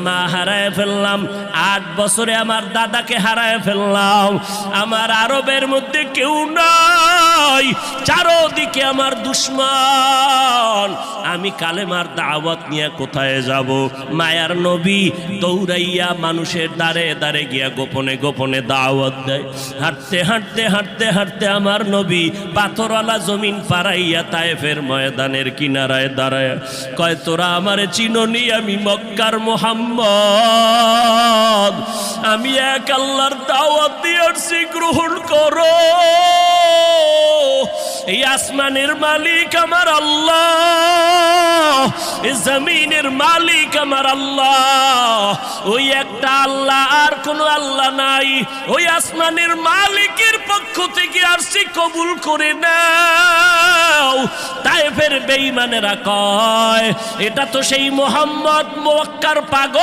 মা হারায় ফেললাম, 8 বছরে আমার দাদাকে হারায় ফেললাম। আমার আরবের মধ্যে কেউ নাই, চারদিকে আমার দুশ্মন। আমি কালেমার দাওয়াত নিয়ে কোথায় যাব? মায়ার নবী দৌড়াইয়া মানুষের দ্বারে দ্বারে গিয়া গোপনে গোপনে দাওয়াত দেয়। হাঁটতে হাঁটতে হাঁটতে হাঁটতে আমার নবী পাথরওয়ালা জমিন পারাইয়া তায়েফের ময়দানের কিনারায় দাঁড়ায় কয়, তোরা আমারে চিননি, আমি মক্কার মুহাম্মদ, আমি এক আল্লাহর দাওয়াত দিয়ে আসছি, গ্রহণ করো। এই আসমানের মালিক আমার আল্লাহ, এই জমিনের মালিক আমার আল্লাহ, ওই একটা আল্লাহ, আর কোনো আল্লাহ নাই। ওই আসমানের মালিকের পক্ষ থেকে আসছি, কবুল করে নাও। তায়েফের বেঈমানেরা কয়, এটা তো সেই মুহাম্মদ মক্কার পাগল।